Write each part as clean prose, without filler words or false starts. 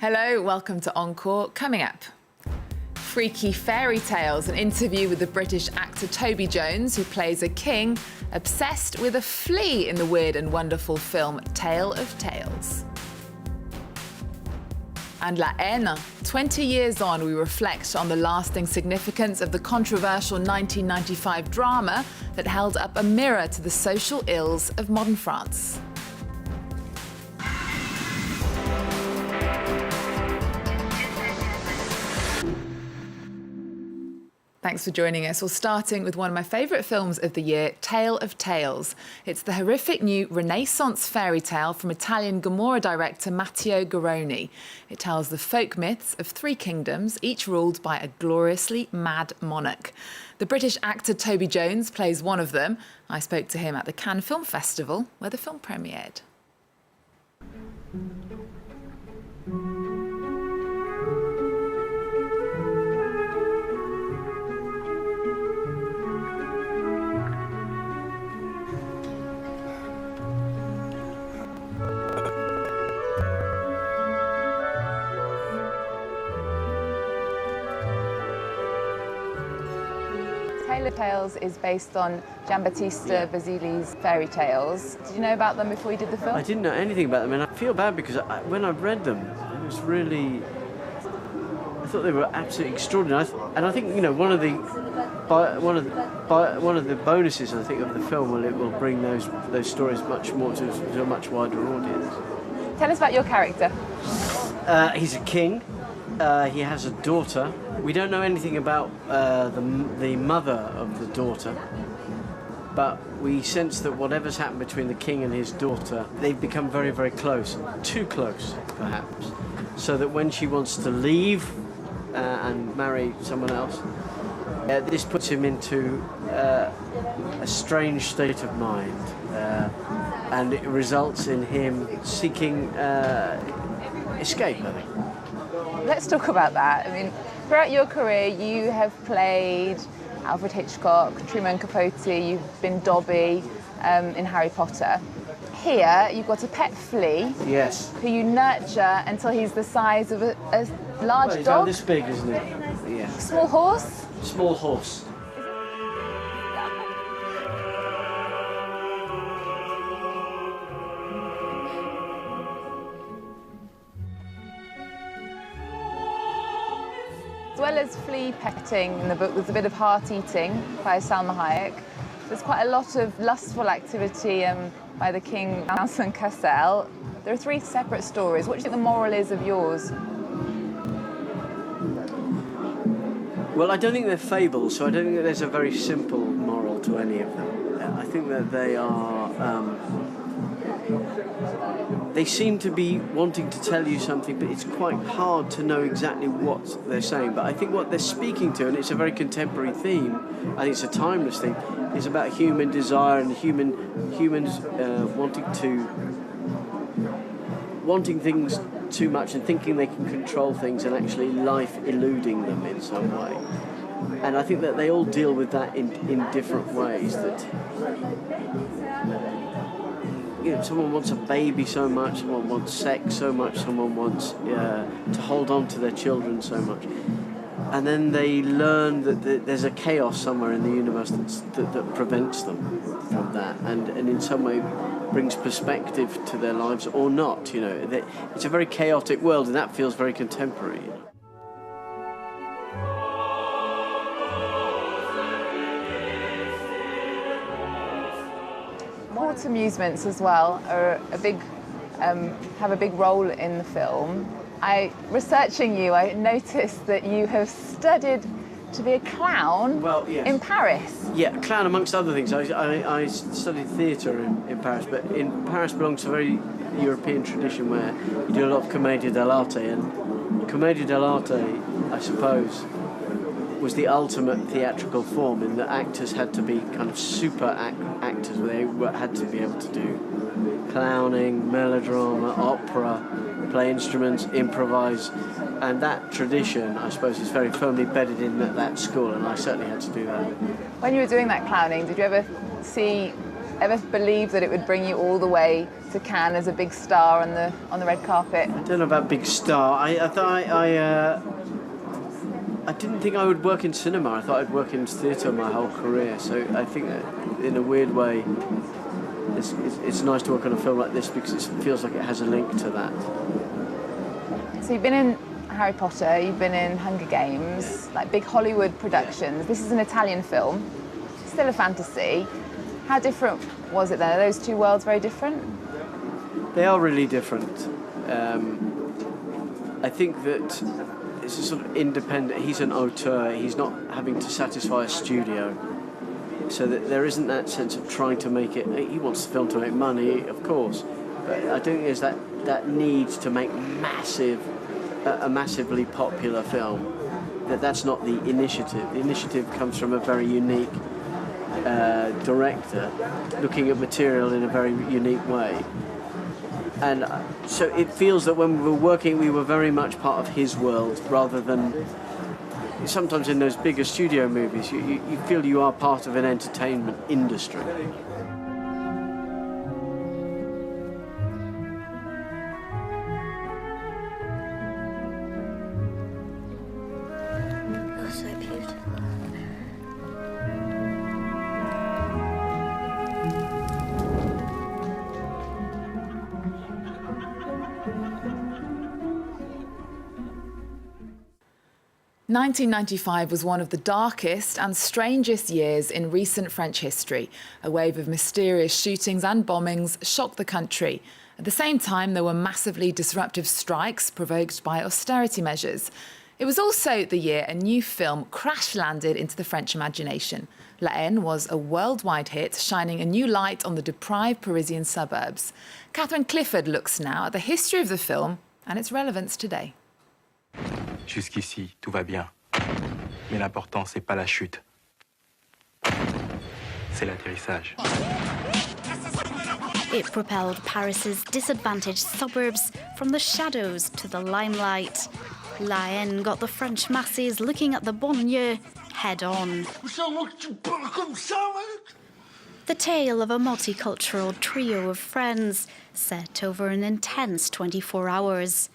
Hello, welcome to ENCORE. Coming up, freaky fairy tales, an interview with the British actor Toby Jones, who plays a king obsessed with a flea in the weird and wonderful film Tale of Tales. And La Haine. 20 years on, we reflect on the lasting significance of the controversial 1995 drama that held up a mirror to the social ills of modern France. Thanks for joining us. Well, starting with one of my favourite films of the year, Tale of Tales. It's the horrific new Renaissance fairy tale from Italian Gomorrah director Matteo Garrone. It tells the folk myths of three kingdoms, each ruled by a gloriously mad monarch. The British actor Toby Jones plays one of them. I spoke to him at the Cannes Film Festival, where the film premiered. Tale of Tales is based on Giambattista Basili's fairy tales. Did you know about them before you did the film? I didn't know anything about them, and I feel bad because when I read them, it was really... I thought they were absolutely extraordinary. And I think, you know, one of the bonuses, I think, of the film, well, it will bring those stories much more to a much wider audience. Tell us about your character. He's a king. He has a daughter. We don't know anything about the mother of the daughter, but we sense that whatever's happened between the king and his daughter, they've become very, very close. Too close, perhaps. So that when she wants to leave and marry someone else, this puts him into a strange state of mind, and it results in him seeking escape, I think. Let's talk about that. I mean, throughout your career, you have played Alfred Hitchcock, Truman Capote, you've been Dobby in Harry Potter. Here, you've got a pet flea. Yes. Who you nurture until he's the size of a large he's dog. He's this big, isn't he? Yeah. Small horse? Small horse. As well as flea petting in the book, there's a bit of heart eating by Salma Hayek. There's quite a lot of lustful activity by the king, Vincent Cassel. There are three separate stories. What do you think the moral is of yours? Well, I don't think they're fables, so I don't think that there's a very simple moral to any of them. I think that they are... they seem to be wanting to tell you something, but it's quite hard to know exactly what they're saying. But I think what they're speaking to, and it's a very contemporary theme, I think it's a timeless theme, is about human desire and humans wanting things too much and thinking they can control things, and actually life eluding them in some way. And I think that they all deal with that in different ways. That, you know, someone wants a baby so much, someone wants sex so much, someone wants to hold on to their children so much. And then they learn that there's a chaos somewhere in the universe that prevents them from that, and in some way brings perspective to their lives or not. You know, it's a very chaotic world, and that feels very contemporary. You know? Court amusements as well are have a big role in the film. Researching you, I noticed that you have studied to be a clown in Paris. Yeah, a clown amongst other things. I studied theatre in Paris, but in Paris belongs to a very European tradition where you do a lot of commedia dell'arte, and commedia dell'arte, I suppose, was the ultimate theatrical form in that actors had to be kind of super actors, where they had to be able to do clowning, melodrama, opera, play instruments, improvise, and that tradition, I suppose, is very firmly bedded in that school, and I certainly had to do that. When you were doing that clowning, did you ever believe that it would bring you all the way to Cannes as a big star on the red carpet? I don't know about big star. I didn't think I would work in cinema. I thought I'd work in theatre my whole career. So I think that in a weird way, it's nice to work on a film like this because it feels like it has a link to that. So you've been in Harry Potter, you've been in Hunger Games, like big Hollywood productions. This is an Italian film, still a fantasy. How different was it then? Are those two worlds very different? They are really different. I think that it's a sort of independent. He's an auteur. He's not having to satisfy a studio, so that there isn't that sense of trying to make it. He wants the film to make money, of course, but I don't think there's that need to make a massively popular film. That's not the initiative. The initiative comes from a very unique director looking at material in a very unique way. And so it feels that when we were working, we were very much part of his world rather than sometimes in those bigger studio movies, you feel you are part of an entertainment industry. You're so beautiful. 1995 was one of the darkest and strangest years in recent French history. A wave of mysterious shootings and bombings shocked the country. At the same time, there were massively disruptive strikes provoked by austerity measures. It was also the year a new film crash-landed into the French imagination. La Haine was a worldwide hit, shining a new light on the deprived Parisian suburbs. Catherine Clifford looks now at the history of the film and its relevance today. Jusqu'ici, tout va bien. Mais l'important, c'est pas la chute. C'est l'atterrissage. It propelled Paris's disadvantaged suburbs from the shadows to the limelight. La Haine got the French masses looking at the banlieue head-on. The tale of a multicultural trio of friends set over an intense 24 hours.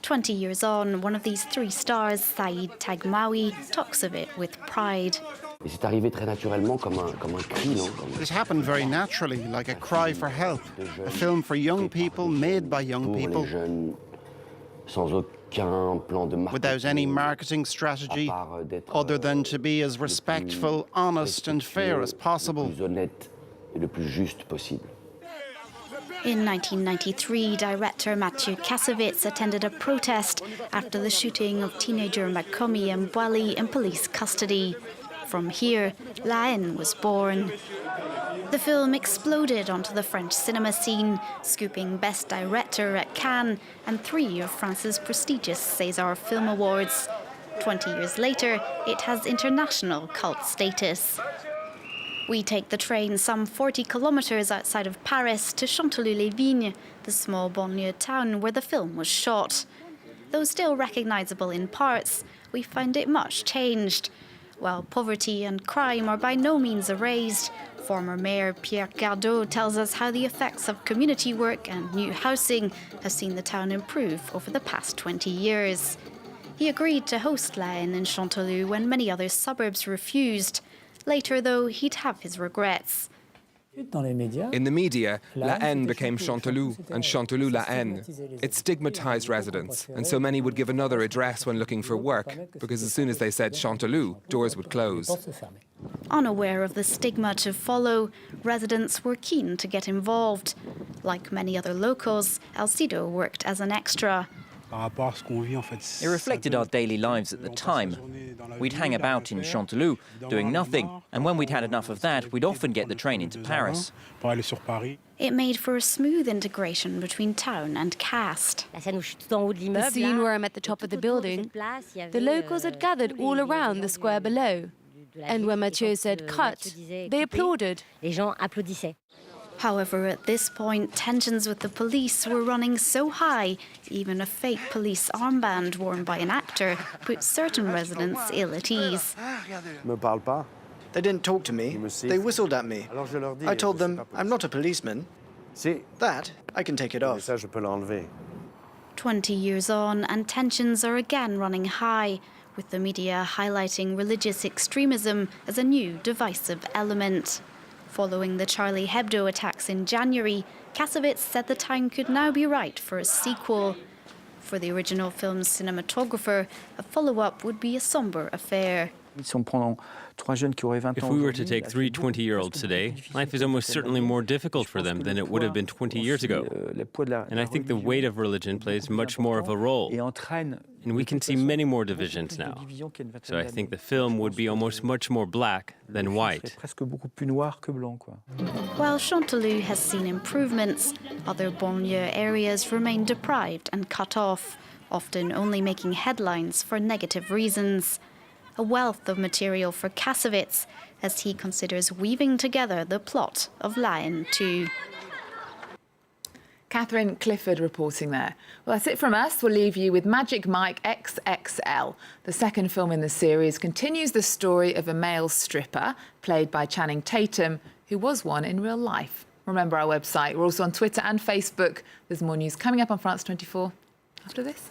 20 years on, one of these three stars, Saïd Taghmaoui, talks of it with pride. This happened very naturally, like a cry for help. A film for young people, made by young people. Without any marketing strategy, other than to be as respectful, honest and fair as possible. In 1993, director Mathieu Kassovitz attended a protest after the shooting of teenager Makomi Mbwali in police custody. From here, La Haine was born. The film exploded onto the French cinema scene, scooping Best Director at Cannes and 3 of France's prestigious César Film Awards. 20 years later, it has international cult status. We take the train some 40 kilometres outside of Paris to Chanteloup-les-Vignes, the small banlieue town where the film was shot. Though still recognisable in parts, we find it much changed. While poverty and crime are by no means erased, former Mayor Pierre Cardot tells us how the effects of community work and new housing have seen the town improve over the past 20 years. He agreed to host La Haine in Chanteloup when many other suburbs refused. Later, though, he'd have his regrets. In the media, La Haine became Chanteloup, and Chanteloup La Haine. It stigmatized residents, and so many would give another address when looking for work, because as soon as they said Chanteloup, doors would close. Unaware of the stigma to follow, residents were keen to get involved. Like many other locals, Alcido worked as an extra. It reflected our daily lives at the time. We'd hang about in Chanteloup, doing nothing, and when we'd had enough of that, we'd often get the train into Paris. It made for a smooth integration between town and cast. The scene where I'm at the top of the building, the locals had gathered all around the square below. And when Mathieu said cut, they applauded. However, at this point, tensions with the police were running so high, even a fake police armband worn by an actor put certain residents ill at ease. They didn't talk to me. They whistled at me. I told them, I'm not a policeman. That, I can take it off. 20 years on, and tensions are again running high, with the media highlighting religious extremism as a new divisive element. Following the Charlie Hebdo attacks in January, Kassovitz said the time could now be right for a sequel. For the original film's cinematographer, a follow-up would be a somber affair. If we were to take three 20-year-olds today, life is almost certainly more difficult for them than it would have been 20 years ago. And I think the weight of religion plays much more of a role. And we can see many more divisions now. So I think the film would be almost much more black than white. While Chanteloup has seen improvements, other banlieue areas remain deprived and cut off, often only making headlines for negative reasons. A wealth of material for Kassovitz as he considers weaving together the plot of Lion 2. Catherine Clifford reporting there. Well, that's it from us. We'll leave you with Magic Mike XXL. The second film in the series continues the story of a male stripper, played by Channing Tatum, who was one in real life. Remember our website. We're also on Twitter and Facebook. There's more news coming up on France 24 after this.